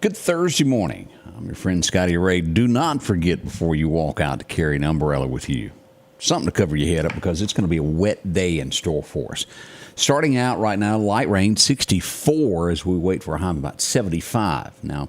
Good Thursday morning. I'm your friend Scotty Ray. Do not forget before you walk out to carry an umbrella with you. Something to cover your head up because it's going to be a wet day in store for us. Starting out right now, light rain, 64 as we wait for a high of about 75. Now,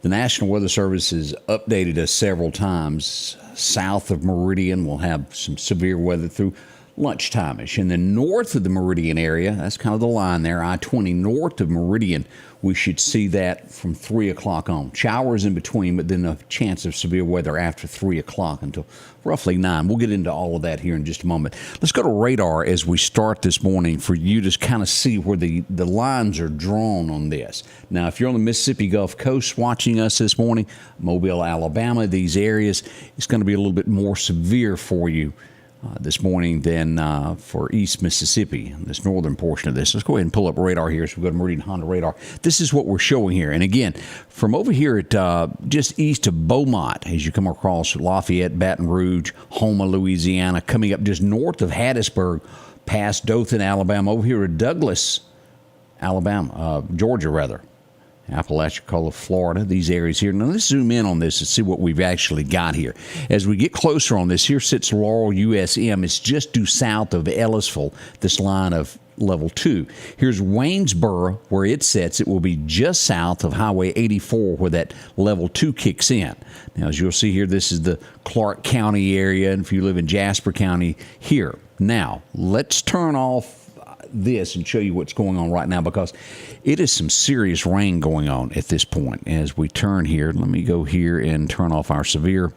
the National Weather Service has updated us several times. South of Meridian, we'll have some severe weather through lunchtime-ish. And then north of the Meridian area, that's kind of the line there, I-20 north of Meridian, we should see that from 3 o'clock on. Showers in between, but then a chance of severe weather after 3 o'clock until roughly 9. We'll get into all of that here in just a moment. Let's go to radar as we start this morning for you to kind of see where the lines are drawn on this. Now, if you're on the Mississippi Gulf Coast watching us this morning, Mobile, Alabama, these areas, it's going to be a little bit more severe for you this morning than for East Mississippi, this northern portion of this. Let's go ahead and pull up radar here. So we go to Meridian Honda radar. This is what we're showing here. And again, from over here at just east of Beaumont, as you come across Lafayette, Baton Rouge, Houma, Louisiana, coming up just north of Hattiesburg, past Dothan, Alabama, over here at Douglas, Georgia rather. Apalachicola, Florida, these areas here. Now, let's zoom in on this and see what we've actually got here. As we get closer on this, here sits Laurel USM. It's just due south of Ellisville, this line of level 2. Here's Waynesboro, where it sits. It will be just south of Highway 84, where that level 2 kicks in. Now, as you'll see here, this is the Clark County area, and if you live in Jasper County, here. Now, let's turn off this and show you what's going on right now, because it is some serious rain going on at this point. As we turn here, let me go here and turn off our severe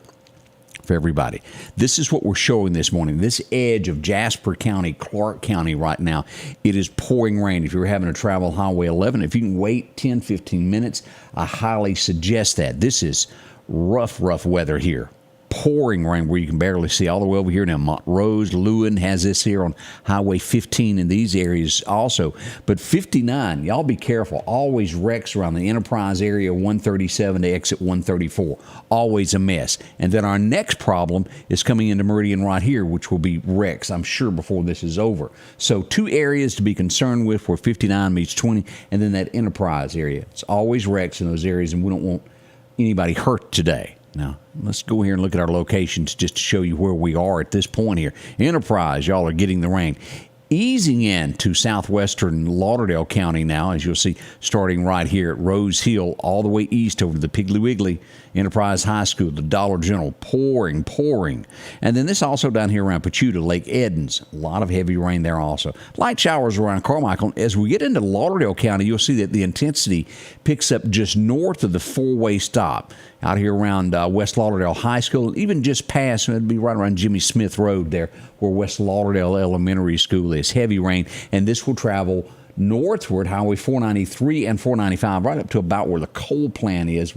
for everybody. This is what we're showing this morning. This edge of Jasper County, Clark County right now, it is pouring rain. If you're having to travel Highway 11, if you can wait 10, 15 minutes, I highly suggest that. This is rough weather here. Pouring rain where you can barely see all the way over here. Now, Montrose, Lewin has this here on Highway 15 in these areas also. But 59, y'all be careful. Always wrecks around the Enterprise area, 137 to exit 134. Always a mess. And then our next problem is coming into Meridian right here, which will be wrecks, I'm sure, before this is over. So 2 areas to be concerned with where 59 meets 20, and then that Enterprise area. It's always wrecks in those areas, and we don't want anybody hurt today. Now, let's go here and look at our locations just to show you where we are at this point here. Enterprise, y'all are getting the rain. Easing into southwestern Lauderdale County now, as you'll see, starting right here at Rose Hill, all the way east over to the Piggly Wiggly, Enterprise High School, the Dollar General, pouring. And then this also down here around Pachuta, Lake Edens, a lot of heavy rain there also. Light showers around Carmichael. As we get into Lauderdale County, you'll see that the intensity picks up just north of the 4-way stop out here around West Lauderdale High School, even just past, it'd be right around Jimmy Smith Road there, where West Lauderdale Elementary School is. Heavy rain, and this will travel northward, Highway 493 and 495, right up to about where the coal plant is.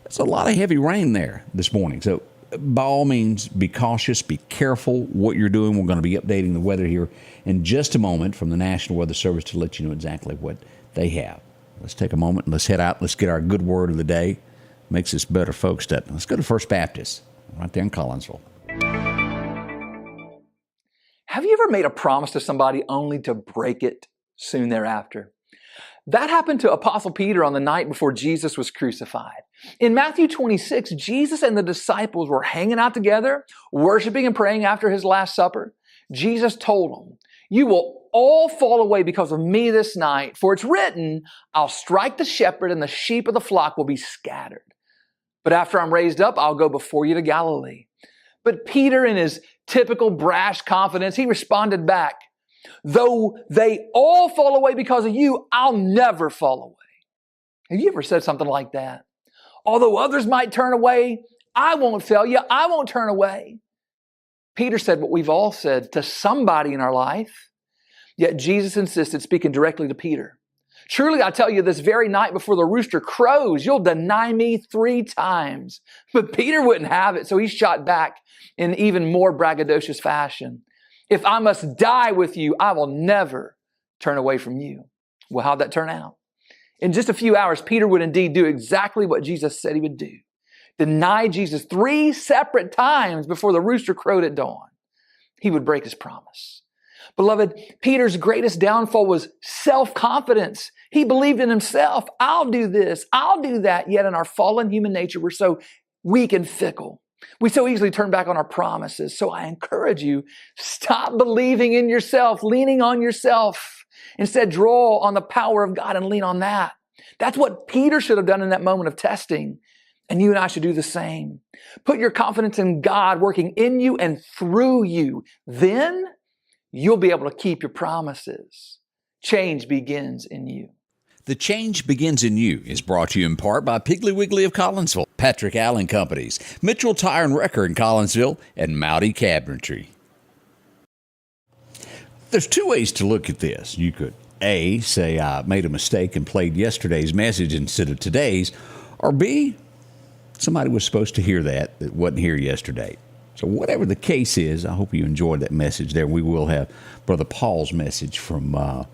It's a lot of heavy rain there this morning. So by all means, be cautious, be careful what you're doing. We're going to be updating the weather here in just a moment from the National Weather Service to let you know exactly what they have. Let's take a moment and let's head out. Let's get our good word of the day. Makes us better folks. Let's go to First Baptist right there in Collinsville. Have you ever made a promise to somebody only to break it soon thereafter? That happened to Apostle Peter on the night before Jesus was crucified. In Matthew 26, Jesus and the disciples were hanging out together, worshiping and praying after his Last Supper. Jesus told them, "You will all fall away because of me this night, for it's written, I'll strike the shepherd and the sheep of the flock will be scattered. But after I'm raised up, I'll go before you to Galilee." But Peter, in his typical brash confidence, he responded back, "Though they all fall away because of you, I'll never fall away." Have you ever said something like that? Although others might turn away, I won't fail you. I won't turn away. Peter said what we've all said to somebody in our life. Yet Jesus insisted, speaking directly to Peter, "Truly, I tell you, this very night before the rooster crows, you'll deny me 3 times. But Peter wouldn't have it, so he shot back in even more braggadocious fashion. "If I must die with you, I will never turn away from you." Well, how'd that turn out? In just a few hours, Peter would indeed do exactly what Jesus said he would do. Deny Jesus 3 separate times before the rooster crowed at dawn. He would break his promise. Beloved, Peter's greatest downfall was self-confidence. He believed in himself. I'll do this. I'll do that. Yet in our fallen human nature, we're so weak and fickle. We so easily turn back on our promises. So I encourage you, stop believing in yourself, leaning on yourself. Instead, draw on the power of God and lean on that. That's what Peter should have done in that moment of testing. And you and I should do the same. Put your confidence in God working in you and through you. Then you'll be able to keep your promises. Change begins in you. The Change Begins in You is brought to you in part by Piggly Wiggly of Collinsville, Patrick Allen Companies, Mitchell Tire and Wrecker in Collinsville, and Mowdy Cabinetry. There's two ways to look at this. You could A, say I made a mistake and played yesterday's message instead of today's, or B, somebody was supposed to hear that wasn't here yesterday. So whatever the case is, I hope you enjoyed that message there. We will have Brother Paul's message from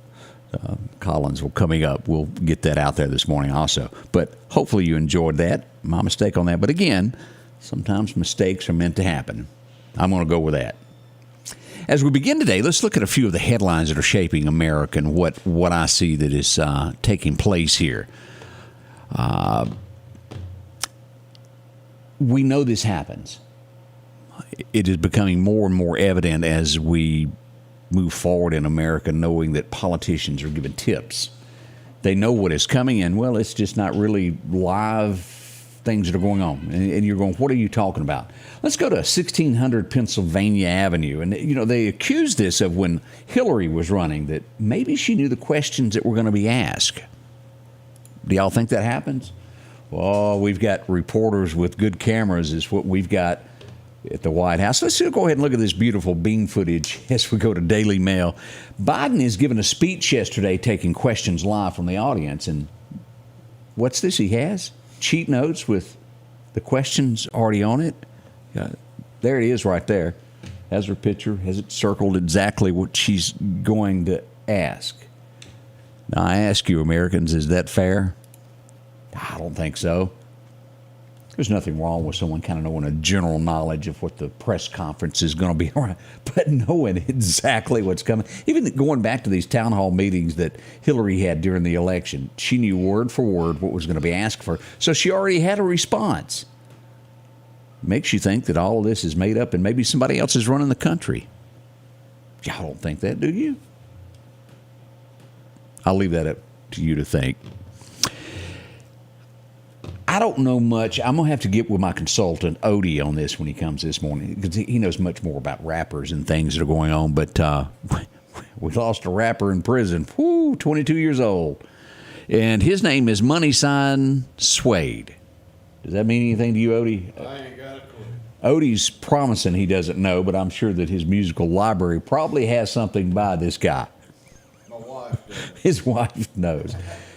Collinsville coming up. We'll get that out there this morning also. But hopefully you enjoyed that. My mistake on that. But again, sometimes mistakes are meant to happen. I'm going to go with that. As we begin today, let's look at a few of the headlines that are shaping America and what I see that is taking place here. We know this happens. It is becoming more and more evident as we move forward in America, knowing that politicians are given tips. They know what is coming, and, well, it's just not really live things that are going on. And you're going, what are you talking about? Let's go to 1600 Pennsylvania Avenue. And, they accused this of when Hillary was running, that maybe she knew the questions that were going to be asked. Do y'all think that happens? Well, we've got reporters with good cameras is what we've got at the White House. Let's go ahead and look at this beautiful beam footage as we go to Daily Mail. Biden is giving a speech yesterday taking questions live from the audience. And what's this he has? Cheat notes with the questions already on it. There it is right there. Has her picture, has it circled exactly what she's going to ask. Now, I ask you, Americans, is that fair? I don't think so. There's nothing wrong with someone kind of knowing a general knowledge of what the press conference is going to be, but knowing exactly what's coming. Even going back to these town hall meetings that Hillary had during the election, she knew word for word what was going to be asked for, so she already had a response. Makes you think that all of this is made up and maybe somebody else is running the country. Y'all don't think that, do you? I'll leave that up to you to think. I don't know much. I'm going to have to get with my consultant, Odie, on this when he comes this morning, because he knows much more about rappers and things that are going on. But we lost a rapper in prison, 22 years old. And his name is Money Sign Suede. Does that mean anything to you, Odie? I ain't got a clue. Odie's promising he doesn't know, but I'm sure that his musical library probably has something by this guy. My wife does. His wife knows.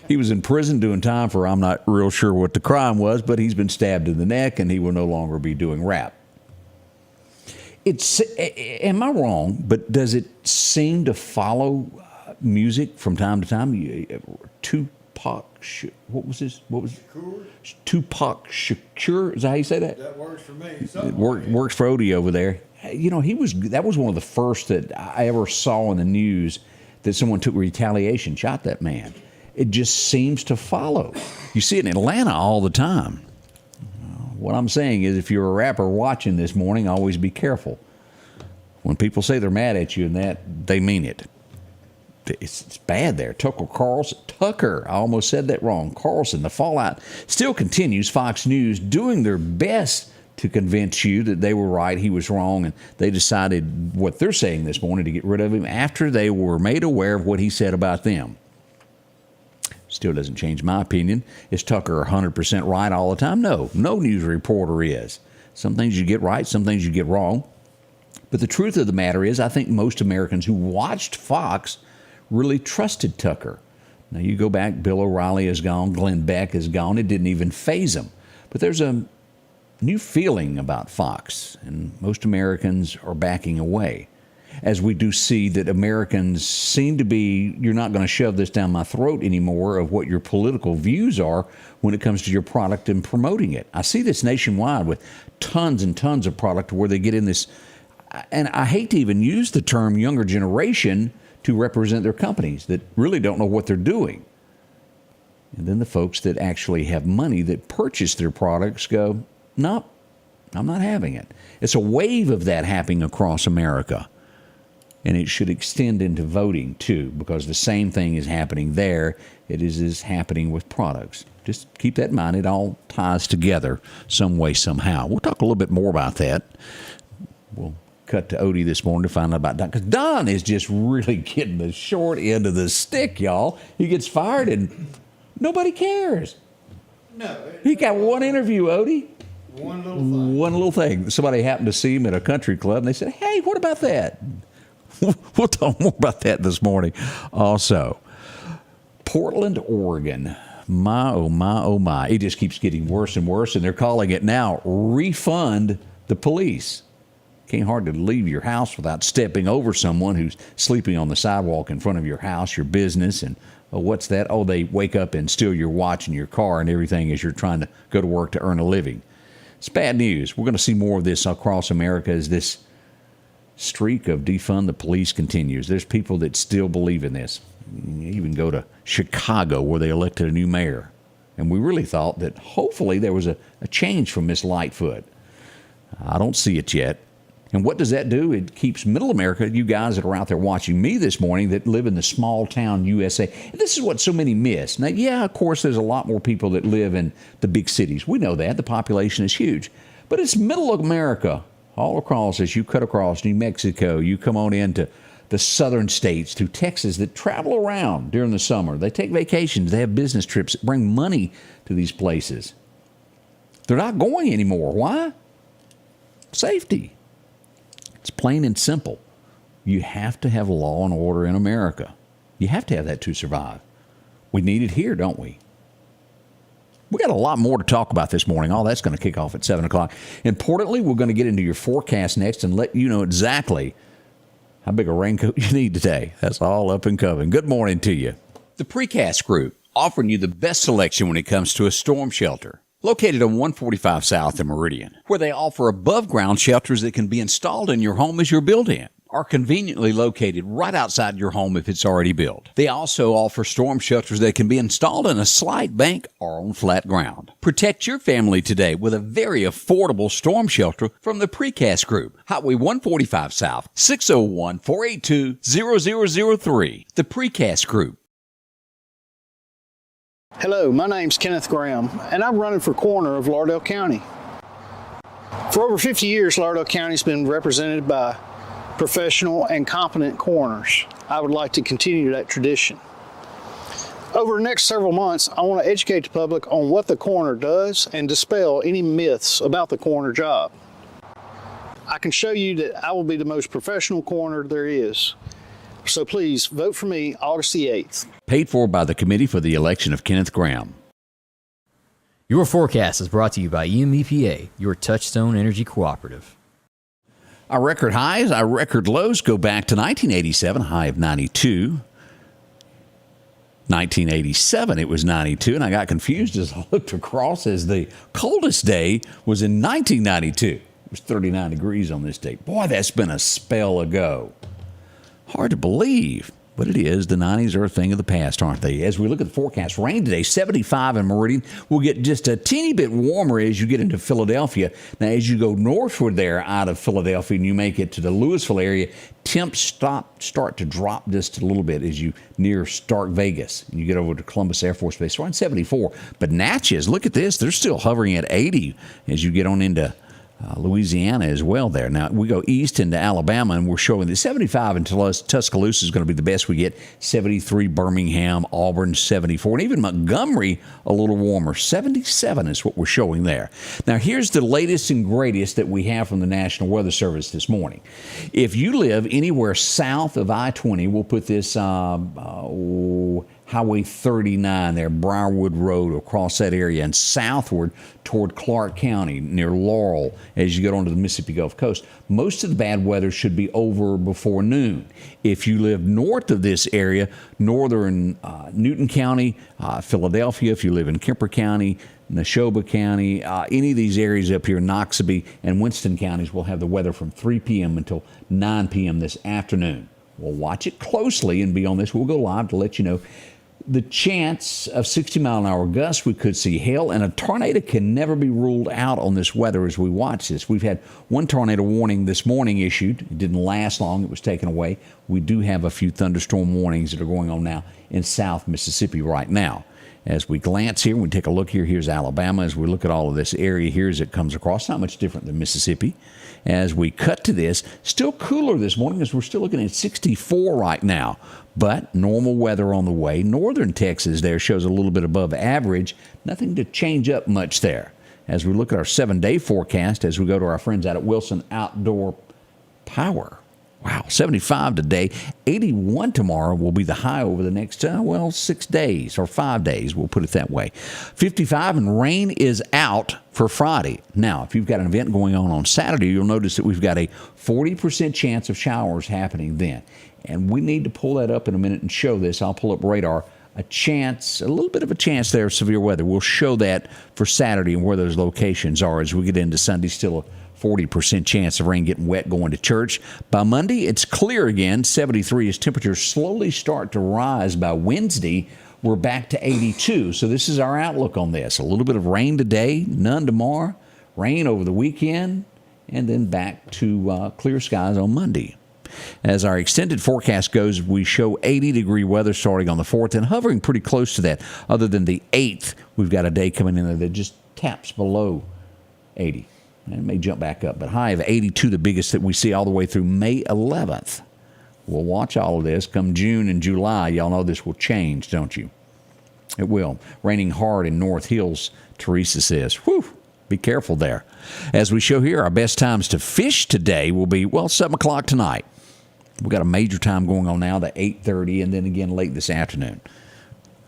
He was in prison doing time for, I'm not real sure what the crime was, but he's been stabbed in the neck and he will no longer be doing rap. Am I wrong, but does it seem to follow music from time to time? Tupac, what was this? What was Shakur? Tupac Shakur? Is that how you say that? That works for me. It works for Odie over there. That was one of the first that I ever saw in the news that someone took retaliation, shot that man. It just seems to follow. You see it in Atlanta all the time. What I'm saying is, if you're a rapper watching this morning, always be careful. When people say they're mad at you and that, they mean it. It's bad there. Tucker, I almost said that wrong. Carlson, the fallout still continues. Fox News doing their best to convince you that they were right, he was wrong, and they decided what they're saying this morning to get rid of him after they were made aware of what he said about them. Still doesn't change my opinion. Is Tucker 100% right all the time? No news reporter is. Some things you get right, some things you get wrong. But the truth of the matter is, I think most Americans who watched Fox really trusted Tucker. Now, you go back, Bill O'Reilly is gone, Glenn Beck is gone. It didn't even faze them. But there's a new feeling about Fox, and most Americans are backing away. As we do see that Americans seem to be, you're not going to shove this down my throat anymore of what your political views are when it comes to your product and promoting it. I see this nationwide with tons and tons of product where they get in this, And I hate to even use the term younger generation to represent their companies that really don't know what they're doing. And then the folks that actually have money that purchase their products go, nope, I'm not having it. It's a wave of that happening across America. And it should extend into voting, too, because the same thing is happening there. It is happening with products. Just keep that in mind. It all ties together some way, somehow. We'll talk a little bit more about that. We'll cut to Odie this morning to find out about Don, because Don is just really getting the short end of the stick, y'all. He gets fired and nobody cares. No. He got one interview, Odie. One little thing. One little thing. Somebody happened to see him at a country club, and they said, hey, what about that? We'll talk more about that this morning. Also, Portland, Oregon. My, oh, my, oh, my. It just keeps getting worse and worse, and they're calling it now refund the police. Can't hardly leave your house without stepping over someone who's sleeping on the sidewalk in front of your house, your business, and oh, what's that? Oh, they wake up and steal your watch and your car and everything as you're trying to go to work to earn a living. It's bad news. We're going to see more of this across America as this streak of defund the police continues. There's people that still believe in this. You even go to Chicago where they elected a new mayor. And we really thought that hopefully there was a change from Miss Lightfoot. I don't see it yet. And what does that do? It keeps middle America, you guys that are out there watching me this morning that live in the small town USA. And this is what so many miss. Now, yeah, of course, there's a lot more people that live in the big cities. We know that. The population is huge. But it's middle America all across as you cut across New Mexico. You come on into the southern states, to Texas, that travel around during the summer. They take vacations. They have business trips that bring money to these places. They're not going anymore. Why? Safety. It's plain and simple. You have to have law and order in America. You have to have that to survive. We need it here, don't we? We got a lot more to talk about this morning. All that's going to kick off at 7 o'clock. Importantly, we're going to get into your forecast next and let you know exactly how big a raincoat you need today. That's all up and coming. Good morning to you. The Precast Group, offering you the best selection when it comes to a storm shelter. Located on 145 South in Meridian, where they offer above-ground shelters that can be installed in your home as you're built in, are conveniently located right outside your home if it's already built. They also offer storm shelters that can be installed in a slight bank or on flat ground. Protect your family today with a very affordable storm shelter from the Precast Group. Highway 145 South, 601-482-0003. The Precast Group. Hello, my name's Kenneth Graham, and I'm running for coroner of Lauderdale County. For over 50 years, Lauderdale County's been represented by professional and competent coroners. I would like to continue that tradition. Over the next several months, I want to educate the public on what the coroner does and dispel any myths about the coroner job. I can show you that I will be the most professional coroner there is. So please vote for me August the 8th. Paid for by the Committee for the Election of Kenneth Graham. Your forecast is brought to you by EMEPA, your Touchstone Energy Cooperative. Our record highs, our record lows go back to 1987, high of 92. 1987, it was 92, and I got confused as I looked across as the coldest day was in 1992. It was 39 degrees on this day. Boy, that's been a spell ago. Hard to believe, but it is. The 90s are a thing of the past, aren't they? As we look at the forecast, rain today, 75 in Meridian. We'll get just a teeny bit warmer as you get into Philadelphia. Now, as you go northward there out of Philadelphia and you make it to the Louisville area, temps start to drop just a little bit as you near Stark Vegas. And you get over to Columbus Air Force Base, around 74. But Natchez, look at this. They're still hovering at 80 as you get on into Louisiana as well there. Now, we go east into Alabama, and we're showing that 75 in Tuscaloosa is going to be the best we get. 73 Birmingham, Auburn, 74. And even Montgomery, a little warmer. 77 is what we're showing there. Now, here's the latest and greatest that we have from the National Weather Service this morning. If you live anywhere south of I-20, we'll put this Highway 39 there, Briarwood Road, across that area, and southward toward Clark County near Laurel as you get onto the Mississippi Gulf Coast. Most of the bad weather should be over before noon. If you live north of this area, northern Newton County, Philadelphia, if you live in Kemper County, Neshoba County, any of these areas up here, Noxubee and Winston counties will have the weather from 3 p.m. until 9 p.m. this afternoon. We'll watch it closely and be on this. We'll go live to let you know the chance of 60-mile-an-hour gusts. We could see hail, and a tornado can never be ruled out on this weather as we watch this. We've had one tornado warning this morning issued. It didn't last long. It was taken away. We do have a few thunderstorm warnings that are going on now in South Mississippi right now. As we glance here, we take a look here. Here's Alabama. As we look at all of this area here as it comes across, not much different than Mississippi. As we cut to this, still cooler this morning as we're still looking at 64 right now. But normal weather on the way. Northern Texas there shows a little bit above average. Nothing to change up much there. As we look at our 7-day forecast, as we go to our friends out at Wilson Outdoor Power. Wow, 75 today, 81 tomorrow will be the high over the next, 6 days or 5 days, we'll put it that way. 55 and rain is out for Friday. Now, if you've got an event going on Saturday, you'll notice that we've got a 40% chance of showers happening then. And we need to pull that up in a minute and show this. I'll pull up radar. A little bit of a chance there of severe weather. We'll show that for Saturday and where those locations are as we get into Sunday. Still a 40% chance of rain getting wet going to church. By Monday, it's clear again, 73, as temperatures slowly start to rise. By Wednesday, we're back to 82. So this is our outlook on this. A little bit of rain today, none tomorrow, rain over the weekend, and then back to clear skies on Monday. As our extended forecast goes, we show 80-degree weather starting on the 4th and hovering pretty close to that. Other than the 8th, we've got a day coming in there that just taps below 80. It may jump back up, but high of 82, the biggest that we see all the way through May 11th. We'll watch all of this. Come June and July, y'all know this will change, don't you? It will. Raining hard in North Hills, Teresa says. Whew, be careful there. As we show here, our best times to fish today will be, 7 o'clock tonight. We've got a major time going on now, the 8:30, and then again late this afternoon.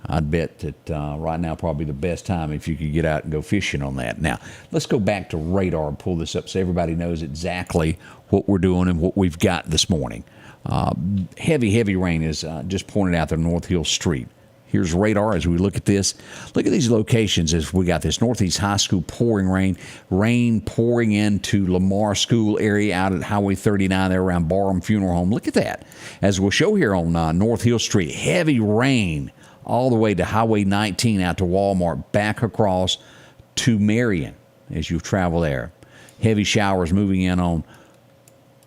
I'd bet that right now probably the best time if you could get out and go fishing on that. Now, let's go back to radar and pull this up so everybody knows exactly what we're doing and what we've got this morning. Heavy rain is just pointed out there, North Hill Street. Here's radar as we look at this. Look at these locations as we got this Northeast High School pouring rain pouring into Lamar School area out at Highway 39 there around Barham Funeral Home. Look at that. As we'll show here on North Hill Street, heavy rain all the way to Highway 19 out to Walmart, back across to Meridian as you travel there. Heavy showers moving in on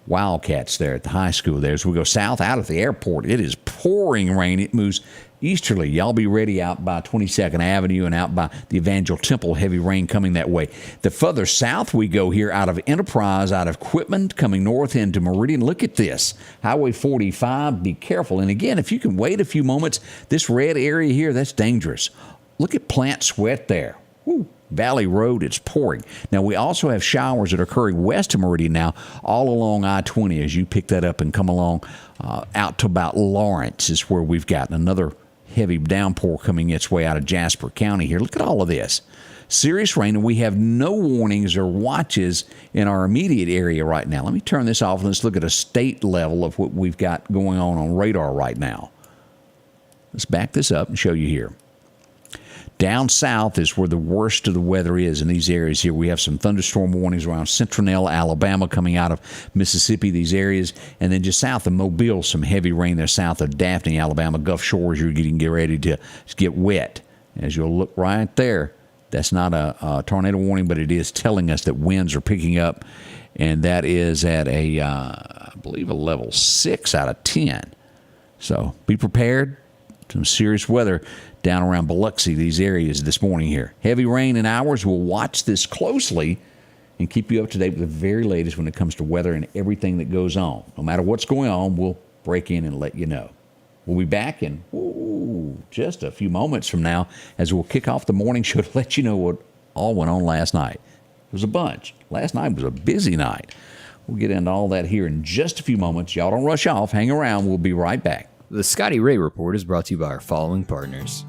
Wildcats there at the high school there. As we go south out at the airport, it is pouring rain. It moves easterly. Y'all be ready out by 22nd Avenue and out by the Evangel Temple. Heavy rain coming that way. The further south we go here out of Enterprise, out of Quitman, coming north into Meridian. Look at this. Highway 45, be careful. And again, if you can wait a few moments, this red area here, that's dangerous. Look at Plant Sweat there. Woo. Valley Road, it's pouring. Now, we also have showers that are occurring west of Meridian now, all along I-20 as you pick that up and come along out to about Lawrence is where we've got another heavy downpour coming its way out of Jasper County here. Look at all of this. Serious rain, and we have no warnings or watches in our immediate area right now. Let me turn this off and let's look at a state level of what we've got going on radar right now. Let's back this up and show you here. Down south is where the worst of the weather is in these areas here. We have some thunderstorm warnings around Centronella, Alabama, coming out of Mississippi, these areas. And then just south of Mobile, some heavy rain there south of Daphne, Alabama. Gulf Shores, you're getting ready to get wet. As you'll look right there, that's not a tornado warning, but it is telling us that winds are picking up. And that is at I believe, a level 6 out of 10. So be prepared. Some serious weather down around Biloxi, these areas this morning here. Heavy rain in hours. We'll watch this closely and keep you up to date with the very latest when it comes to weather and everything that goes on. No matter what's going on, we'll break in and let you know. We'll be back in just a few moments from now as we'll kick off the morning show to let you know what all went on last night. It was a bunch. Last night was a busy night. We'll get into all that here in just a few moments. Y'all don't rush off. Hang around. We'll be right back. The Scotty Ray Report is brought to you by our following partners.